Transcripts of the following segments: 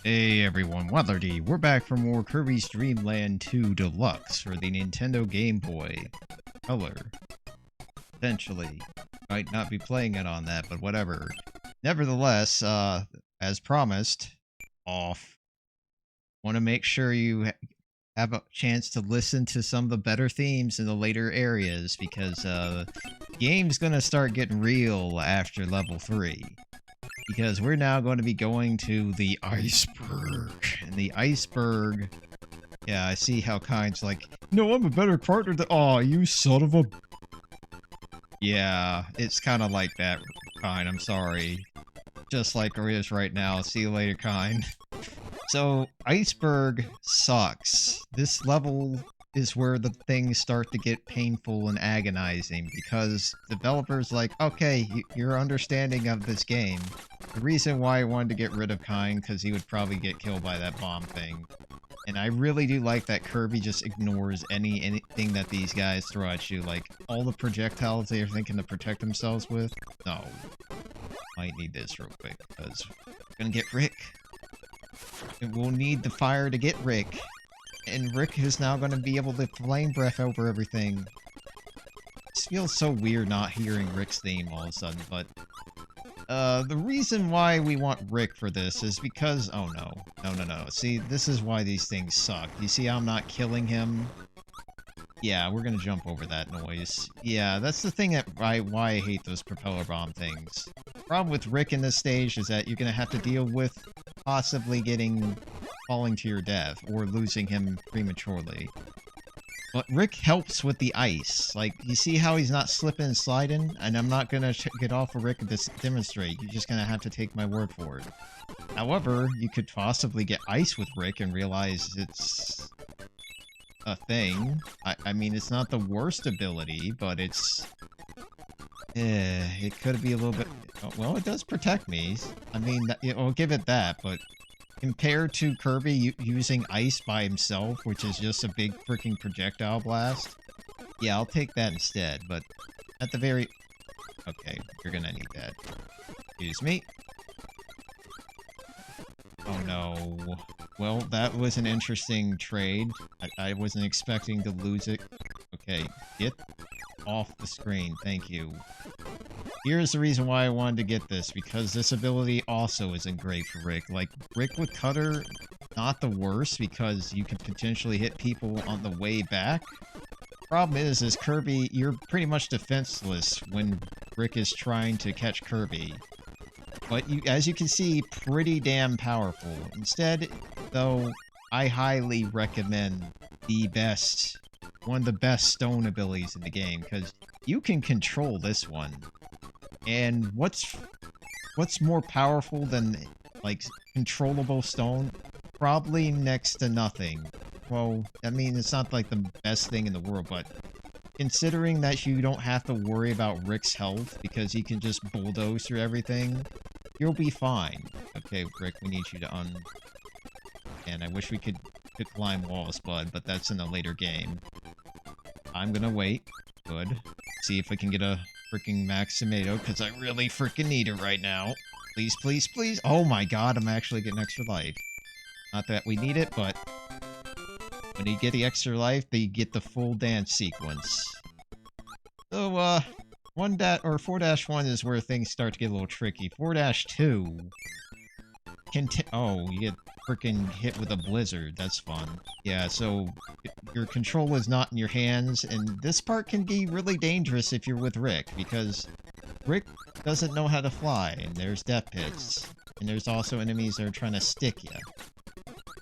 Hey everyone, Waddler-D. We're back for more Kirby's Dream Land 2 Deluxe for the Nintendo Game Boy Color. Potentially. Might not be playing it on that, but whatever. Nevertheless, as promised, off. Want to make sure you have a chance to listen to some of the better themes in the later areas, because the game's gonna start getting real after level 3. Because we're now going to be going to the Iceberg. And the Iceberg... Yeah, I see how Kine's like, no, I'm a better partner than... Aw, you son of a... Yeah, it's kind of like that, Kine, I'm sorry. Just like it is right now. See you later, Kine. So, Iceberg sucks. This level is where the things start to get painful and agonizing, because developers like, okay, your understanding of this game. The reason why I wanted to get rid of Kine, because he would probably get killed by that bomb thing. And I really do like that Kirby just ignores anything that these guys throw at you, like all the projectiles they're thinking to protect themselves with. No. Might need this real quick, because we're gonna get Rick. And we'll need the fire to get Rick. And Rick is now going to be able to flame breath over everything. This feels so weird not hearing Rick's theme all of a sudden, but... the reason why we want Rick for this is because... Oh no. No. See, this is why these things suck. You see how I'm not killing him? Yeah, we're gonna jump over that noise. Yeah, that's the thing that why I hate those propeller bomb things. The problem with Rick in this stage is that you're gonna have to deal with possibly falling to your death, or losing him prematurely. But Rick helps with the ice. Like, you see how he's not slipping and sliding? And I'm not gonna get off of Rick and demonstrate. You're just gonna have to take my word for it. However, you could possibly get ice with Rick and realize it's a thing. I mean, it's not the worst ability, but it's... it could be a little bit... Well, it does protect me. I mean, I'll give it that, but... Compared to Kirby using ice by himself, which is just a big freaking projectile blast, yeah, I'll take that instead, but at the very... Okay, you're gonna need that. Excuse me. Oh no. Well, that was an interesting trade. I wasn't expecting to lose it. Okay, get off the screen, thank you. Here's the reason why I wanted to get this, because this ability also isn't great for Rick. Like, Rick with Cutter, not the worst, because you could potentially hit people on the way back. Problem is Kirby, you're pretty much defenseless when Rick is trying to catch Kirby. But as you can see, pretty damn powerful. Instead, though, I highly recommend one of the best stone abilities in the game, because you can control this one. And what's more powerful than, like, controllable stone? Probably next to nothing. Well, I mean, it's not, like, the best thing in the world, but considering that you don't have to worry about Rick's health, because he can just bulldoze through everything, you'll be fine. Okay, Rick, we need you to And I wish we could climb walls, bud, but that's in a later game. I'm gonna wait. Good. See if I can get a freaking max tomato, because I really freaking need it right now. Please, please, please. Oh my god, I'm actually getting extra life. Not that we need it, but when you get the extra life, they get the full dance sequence. So, 4-1 is where things start to get a little tricky. 4-2... Oh, you get freaking hit with a blizzard. That's fun. Yeah, so your control is not in your hands, and this part can be really dangerous if you're with Rick, because Rick doesn't know how to fly, and there's death pits, and there's also enemies that are trying to stick you.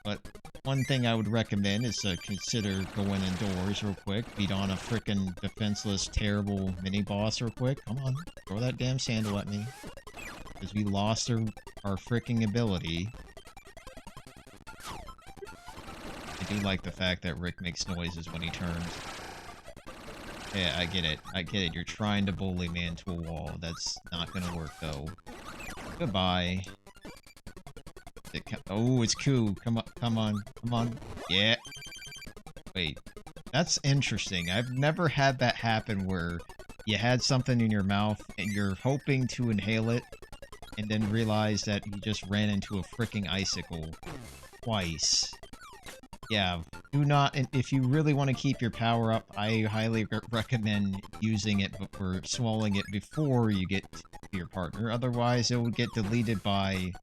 But one thing I would recommend is to consider going indoors real quick, beat on a freaking defenseless, terrible mini-boss real quick. Come on, throw that damn sandal at me. Because we lost our freaking ability. I do like the fact that Rick makes noises when he turns. Yeah, I get it. I get it. You're trying to bully me into a wall. That's not gonna work, though. Goodbye. Oh, it's cool. Come on, come on, come on. Yeah. Wait. That's interesting. I've never had that happen where you had something in your mouth and you're hoping to inhale it, and then realized that he just ran into a freaking icicle twice. Yeah, do not, if you really want to keep your power up, I highly recommend using it or swallowing it before you get to your partner. Otherwise, it will get deleted by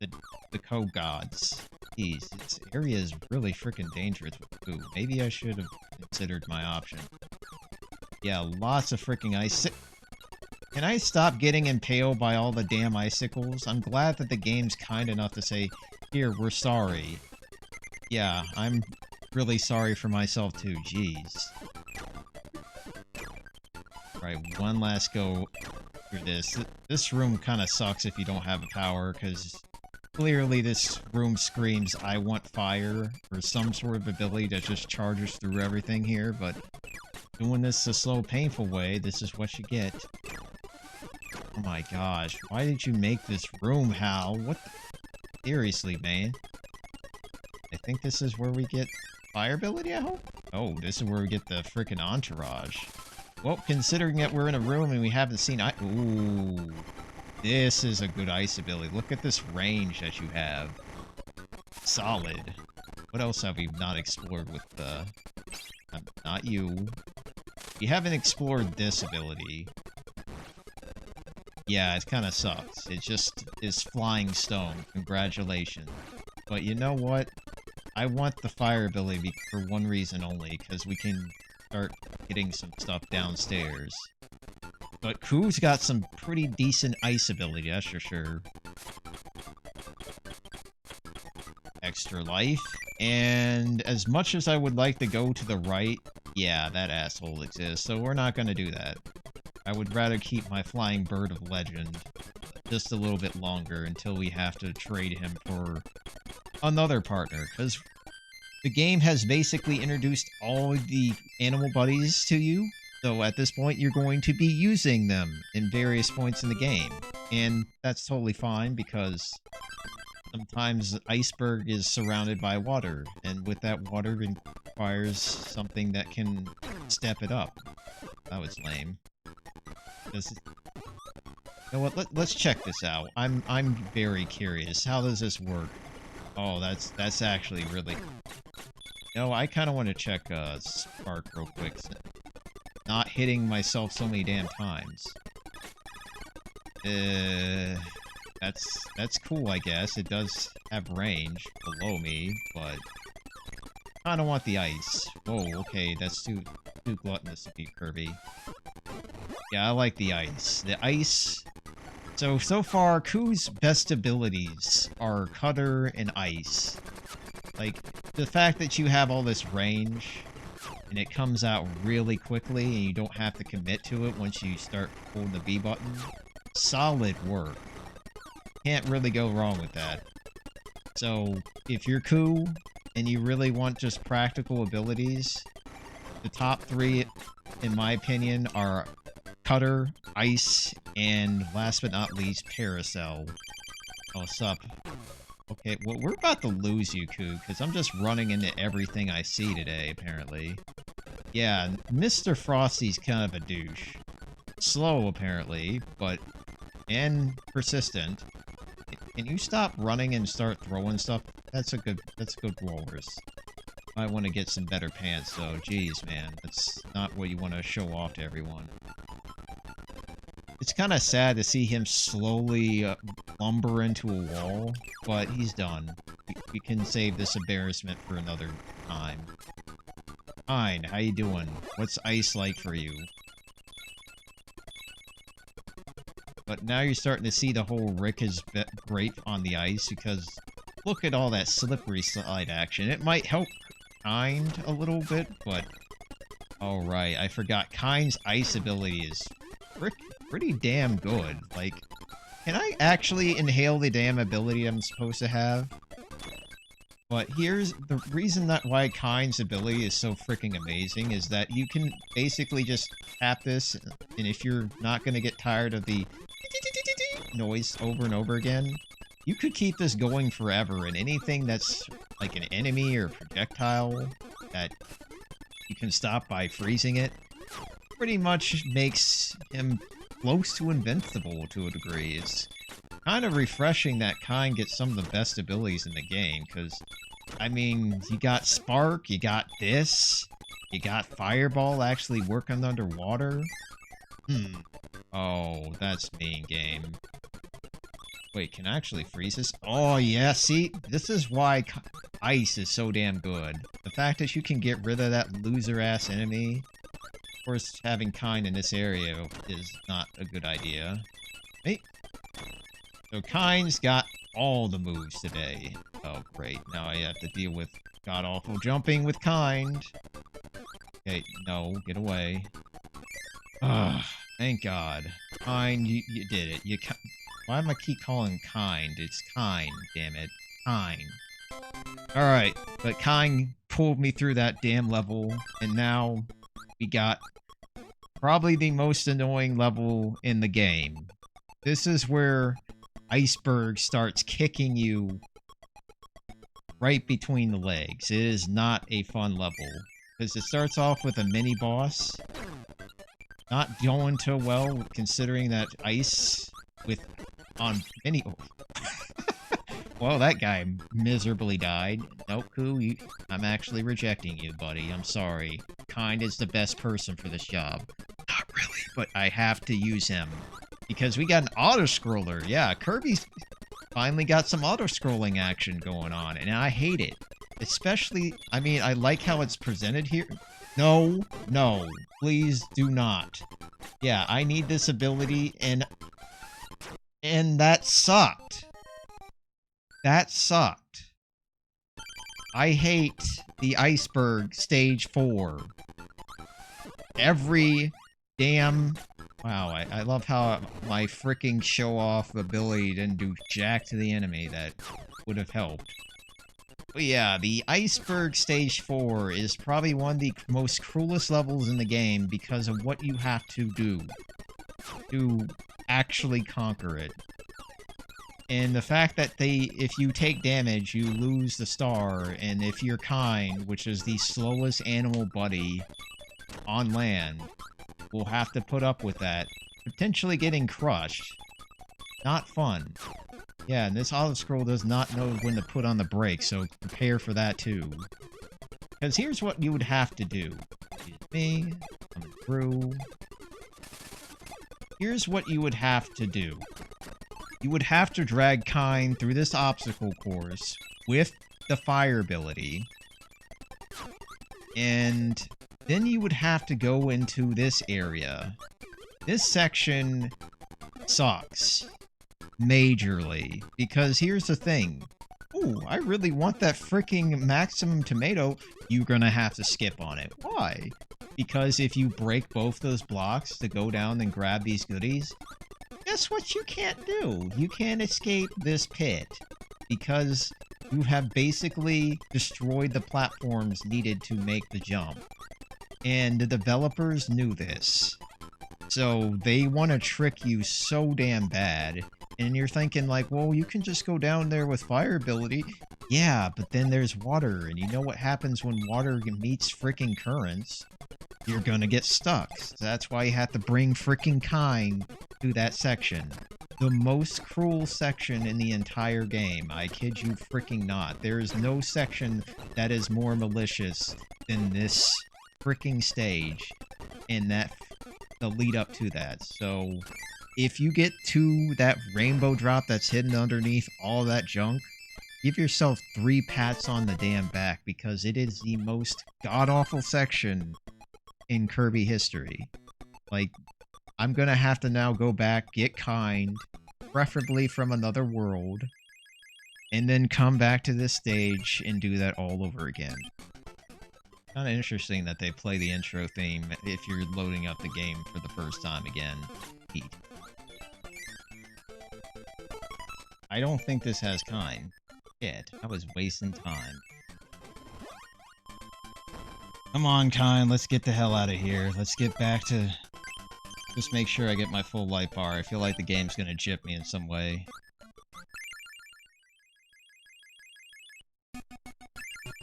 the code gods. Jeez, this area is really freaking dangerous with food. Maybe I should have considered my option. Yeah, lots of freaking ice. Can I stop getting impaled by all the damn icicles? I'm glad that the game's kind enough to say, here, we're sorry. Yeah, I'm really sorry for myself too, jeez. Alright, one last go through this. This room kind of sucks if you don't have a power, because clearly this room screams, I want fire, or some sort of ability that just charges through everything here, but doing this a slow, painful way, this is what you get. Oh my gosh, why did you make this room, HAL? What the... Seriously, man. I think this is where we get fire ability, I hope? Oh, this is where we get the frickin' entourage. Well, considering that we're in a room and we haven't seen ooh. This is a good ice ability. Look at this range that you have. Solid. What else have we not explored with the... not you. We haven't explored this ability. Yeah, it kind of sucks. It just is flying stone. Congratulations. But you know what? I want the fire ability for one reason only, because we can start getting some stuff downstairs. But Ku's got some pretty decent ice ability, that's for sure. Extra life. And as much as I would like to go to the right, yeah, that asshole exists, so we're not going to do that. I would rather keep my flying bird of legend just a little bit longer until we have to trade him for another partner, because the game has basically introduced all the animal buddies to you, so at this point you're going to be using them in various points in the game, and that's totally fine because sometimes Iceberg is surrounded by water, and with that water requires something that can step it up. That was lame. You know what, let's check this out. I'm very curious. How does this work? Oh, that's actually really... No, I kind of want to check Spark real quick. Not hitting myself so many damn times. That's cool, I guess. It does have range below me, but... I don't want the ice. Oh, okay, that's too gluttonous to be Kirby. Yeah, I like the ice. The ice... So far, Ku's best abilities are Cutter and Ice. Like, the fact that you have all this range, and it comes out really quickly, and you don't have to commit to it once you start pulling the B button. Solid work. Can't really go wrong with that. So, if you're Ku, and you really want just practical abilities, the top three, in my opinion, are Cutter, Ice, and last but not least, Paracel. Oh, sup? Okay, well, we're about to lose you, Ku, because I'm just running into everything I see today, apparently. Yeah, Mr. Frosty's kind of a douche. Slow, apparently, but... and persistent. Can you stop running and start throwing stuff? That's a good walrus. I want to get some better pants, though. Jeez, man. That's not what you want to show off to everyone. It's kind of sad to see him slowly lumber into a wall, but he's done. We can save this embarrassment for another time. Kine, how you doing? What's ice like for you? But now you're starting to see the whole Rick is great on the ice, because look at all that slippery slide action. It might help Kine a little bit, but... Alright, I forgot. Kine's ice ability is pretty damn good. Like, can I actually inhale the damn ability I'm supposed to have? But here's the reason that why Kine's ability is so freaking amazing is that you can basically just tap this, and if you're not going to get tired of the noise over and over again, you could keep this going forever, and anything that's like an enemy or projectile that you can stop by freezing it pretty much makes him close to invincible to a degree. It's kind of refreshing that Kine gets some of the best abilities in the game, because, I mean, you got Spark, you got this, you got Fireball actually working underwater. Oh, that's mean, game. Wait, can I actually freeze this? Oh, yeah, see? This is why ice is so damn good. The fact that you can get rid of that loser-ass enemy. Of course, having Kine in this area is not a good idea. Hey. So Kine's got all the moves today. Oh, great. Now I have to deal with god-awful jumping with Kine. Okay, no, get away. Ugh, thank God. Kine, you did it. Why am I keep calling Kine? It's Kine, damn it. Kine. Alright, but Kine pulled me through that damn level, and now we got probably the most annoying level in the game. This is where Iceberg starts kicking you right between the legs. It is not a fun level, because it starts off with a mini-boss. Not going too well, considering that ice on mini... Oh. Well, that guy miserably died. Nope, Koo, I'm actually rejecting you, buddy. I'm sorry. Kine is the best person for this job. Not really, but I have to use him. Because we got an auto-scroller. Yeah, Kirby's finally got some auto-scrolling action going on, and I hate it. Especially, I mean, I like how it's presented here. No, no, please do not. Yeah, I need this ability, and that sucked. That sucked. I hate the Iceberg Stage 4. Every damn... Wow, I love how my freaking show-off ability didn't do jack to the enemy that would have helped. But yeah, the Iceberg Stage 4 is probably one of the most cruelest levels in the game because of what you have to do to actually conquer it. And the fact that if you take damage, you lose the star, and if you're Kine, which is the slowest animal buddy on land, will have to put up with that, potentially getting crushed. Not fun. Yeah, and this auto-scroll does not know when to put on the brakes, so prepare for that too. Because here's what you would have to do. Excuse me, coming through. Here's what you would have to do. You would have to drag Kine through this obstacle course with the fire ability. And then you would have to go into this area. This section sucks. Majorly. Because here's the thing. Ooh, I really want that freaking maximum tomato. You're gonna have to skip on it. Why? Because if you break both those blocks to go down and grab these goodies, guess what you can't do? You can't escape this pit. Because you have basically destroyed the platforms needed to make the jump. And the developers knew this. So they want to trick you so damn bad. And you're thinking like, well, you can just go down there with fire ability. Yeah, but then there's water. And you know what happens when water meets freaking currents? You're gonna get stuck. So that's why you have to bring freaking Kine to that section. The most cruel section in the entire game. I kid you freaking not. There is no section that is more malicious than this freaking stage. And the lead up to that. So if you get to that rainbow drop that's hidden underneath all that junk, give yourself 3 pats on the damn back, because it is the most god-awful section in Kirby history. Like, I'm gonna have to now go back, get Kine, preferably from another world, and then come back to this stage and do that all over again. Kinda interesting that they play the intro theme if you're loading up the game for the first time again. Neat. I don't think this has Kine. Shit, I was wasting time. Come on, Kine, let's get the hell out of here. Let's get back to... Just make sure I get my full life bar. I feel like the game's gonna jip me in some way.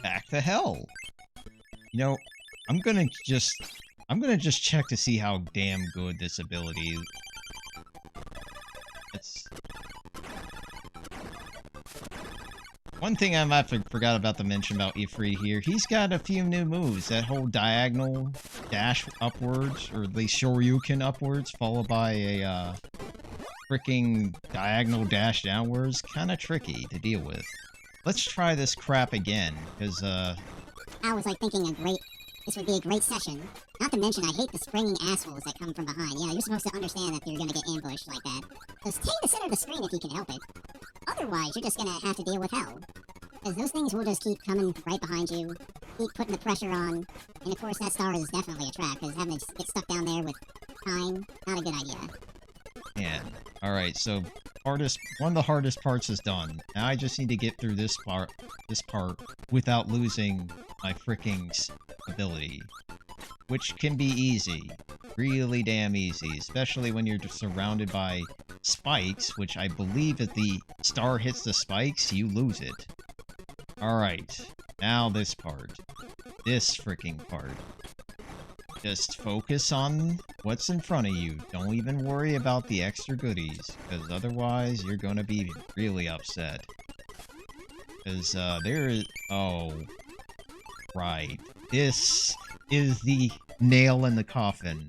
Back to hell! You know, I'm gonna just check to see how damn good this ability One thing I forgot about to mention about Ifrit here, he's got a few new moves. That whole diagonal dash upwards, or at least Shoryuken upwards, followed by a freaking diagonal dash downwards, kind of tricky to deal with. Let's try this crap again, because I was like thinking this would be a great session. Not to mention, I hate the springing assholes that come from behind. Yeah, you're supposed to understand that you're gonna get ambushed like that. Just take the center of the screen if you can help it. Otherwise, you're just gonna have to deal with hell. Because those things will just keep coming right behind you, keep putting the pressure on, and of course that star is definitely a trap, because having to get stuck down there with Kine, not a good idea. yeah. Alright, so one of the hardest parts is done. Now I just need to get through this part without losing my freaking ability. Which can be easy. Really damn easy, especially when you're just surrounded by spikes, which I believe if the star hits the spikes, you lose it. Alright, now this part. This freaking part. Just focus on what's in front of you. Don't even worry about the extra goodies, because otherwise you're gonna be really upset. Because there is... Oh. Right. This is the nail in the coffin.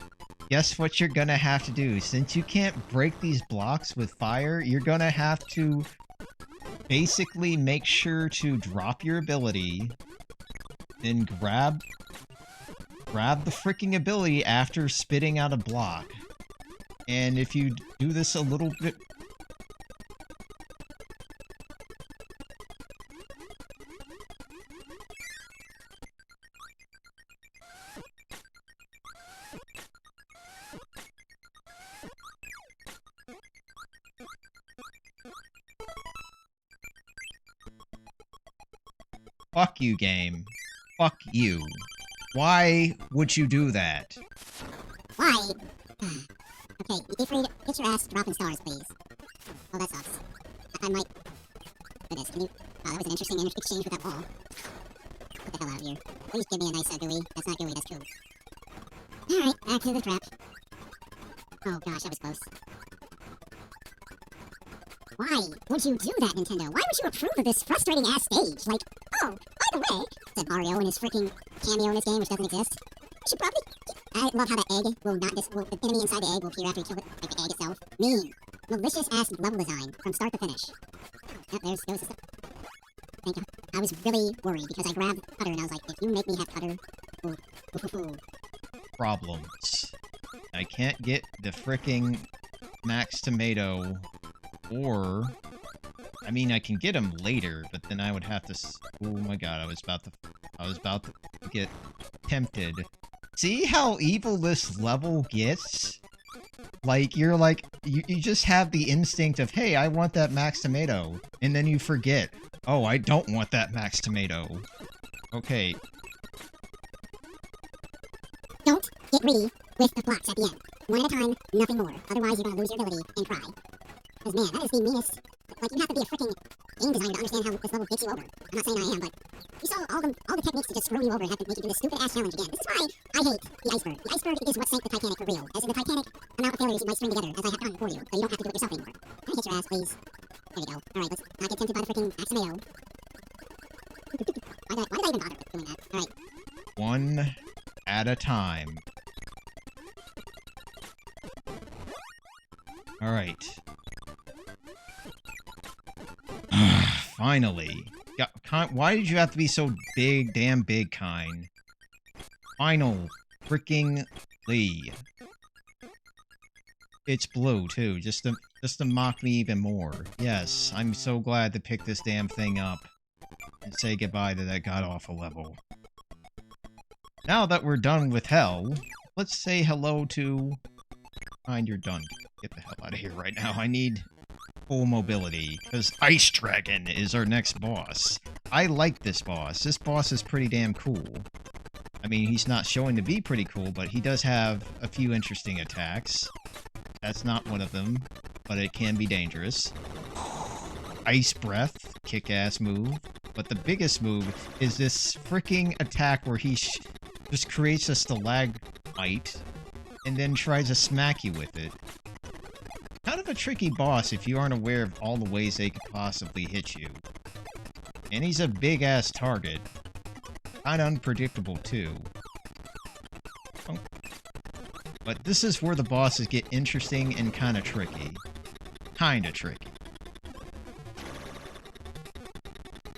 Guess what you're gonna have to do? Since you can't break these blocks with fire, you're gonna have to basically make sure to drop your ability, then grab the freaking ability after spitting out a block. And if you do this a little bit... Fuck you, game. Fuck you. Why would you do that? Why? Okay, Ifrit, get your ass dropping stars, please. Oh, that sucks. I might... Goodness, can you... Wow, that was an interesting exchange with that wall. Get the hell out of here. Please give me a nice gooey. That's not gooey, that's true. Alright, back to the trap. Oh gosh, that was close. Why would you do that, Nintendo? Why would you approve of this frustrating-ass stage? Like, oh, by the way, said Mario and his freaking cameo in this game, which doesn't exist. You should probably... I love how the egg will not... the enemy inside the egg will appear after you kill it, like the egg itself. Mean. Malicious-ass level design, from start to finish. Yep, there's the stuff. Thank you. I was really worried, because I grabbed Cutter, and I was like, if you make me have Cutter... Ooh, ooh, ooh, ooh. Problems. I can't get the fricking Max Tomato... Or, I mean, I can get him later, but then I would have to... Oh my god, I was about to get tempted. See how evil this level gets? Like, you're like, you just have the instinct of, hey, I want that Max Tomato. And then you forget, oh, I don't want that Max Tomato. Okay. Don't get greedy with the blocks at the end. One at a time, nothing more. Otherwise, you're gonna lose your ability and cry. Because, man, that is the meanest... Like, you have to be a freaking game designer to understand how this level gets you over. I'm not saying I am, but you saw all the techniques to just screw you over and have to make you do this stupid-ass challenge again. This is why I hate the Iceberg. The Iceberg is what sank the Titanic for real. As in the Titanic, amount of failures you might string together, as I have done for you. So you don't have to do it yourself anymore. Can I hit your ass, please? There we go. Alright, let's not get tempted by the freaking Max Tomato. Why did I even bother doing that? Alright. One at a time. Alright. Finally. Why did you have to be so damn big, Kine? Final freaking Lee. It's blue, too, just to mock me even more. Yes, I'm so glad to pick this damn thing up and say goodbye to that god-awful level. Now that we're done with hell, let's say hello to... Kine, you're done. Get the hell out of here right now. I need... full mobility, because Ice Dragon is our next boss. I like this boss. This boss is pretty damn cool. I mean, he's not showing to be pretty cool, but he does have a few interesting attacks. That's not one of them, but it can be dangerous. Ice Breath, kick-ass move. But the biggest move is this freaking attack where he just creates a stalagmite and then tries to smack you with it. Kind of a tricky boss if you aren't aware of all the ways they could possibly hit you. And he's a big-ass target. Kinda unpredictable, too. Oh. But this is where the bosses get interesting and kinda tricky. Kinda tricky.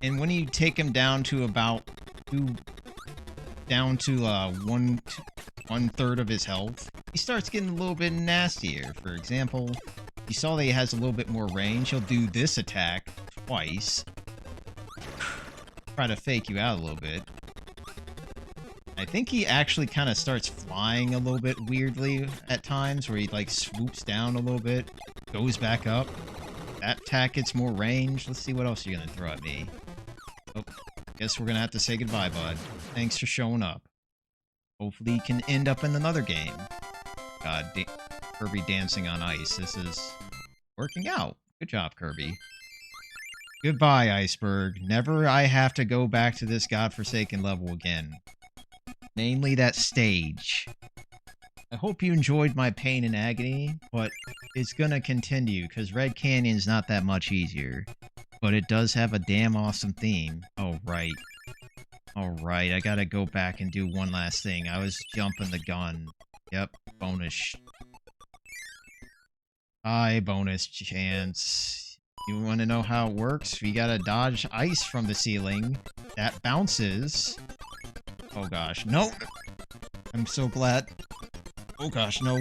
And when you take him down to about one third of his health, he starts getting a little bit nastier. For example, you saw that he has a little bit more range. He'll do this attack twice. Try to fake you out a little bit. I think he actually kind of starts flying a little bit weirdly at times, where he like swoops down a little bit, goes back up. That attack gets more range. Let's see what else you're gonna throw at me. Oh, guess we're gonna have to say goodbye, bud. Thanks for showing up. Hopefully you can end up in another game. God, Kirby dancing on ice. This is working out. Good job, Kirby. Goodbye, Iceberg. Never I have to go back to this godforsaken level again. Namely, that stage. I hope you enjoyed my pain and agony, but it's gonna continue, because Red Canyon's not that much easier. But it does have a damn awesome theme. Oh, right. Alright, I gotta go back and do one last thing. I was jumping the gun. Yep, bonus. Hi, bonus chance. You wanna know how it works? We gotta dodge ice from the ceiling. That bounces. Oh gosh, no! I'm so glad. Oh gosh, no.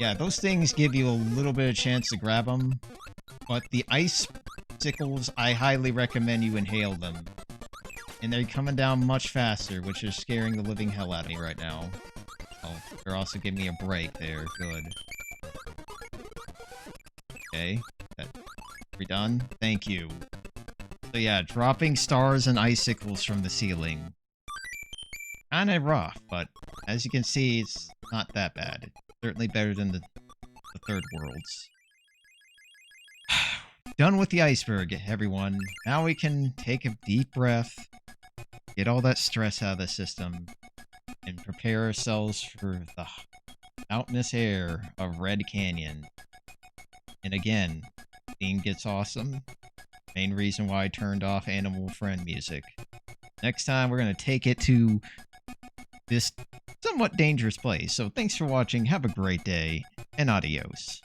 Yeah, those things give you a little bit of chance to grab them. But the icicles, I highly recommend you inhale them. And they're coming down much faster, which is scaring the living hell out of me right now. Oh, they're also giving me a break there. Good. Okay. We done? Thank you. So yeah, dropping stars and icicles from the ceiling. Kinda rough, but as you can see, it's not that bad. It's certainly better than the third worlds. Done with the iceberg, everyone. Now we can take a deep breath, get all that stress out of the system, and prepare ourselves for the mountainous air of Red Canyon. And again, theme gets awesome. Main reason why I turned off Animal Friend music. Next time, we're going to take it to this somewhat dangerous place. So thanks for watching, have a great day, and adios.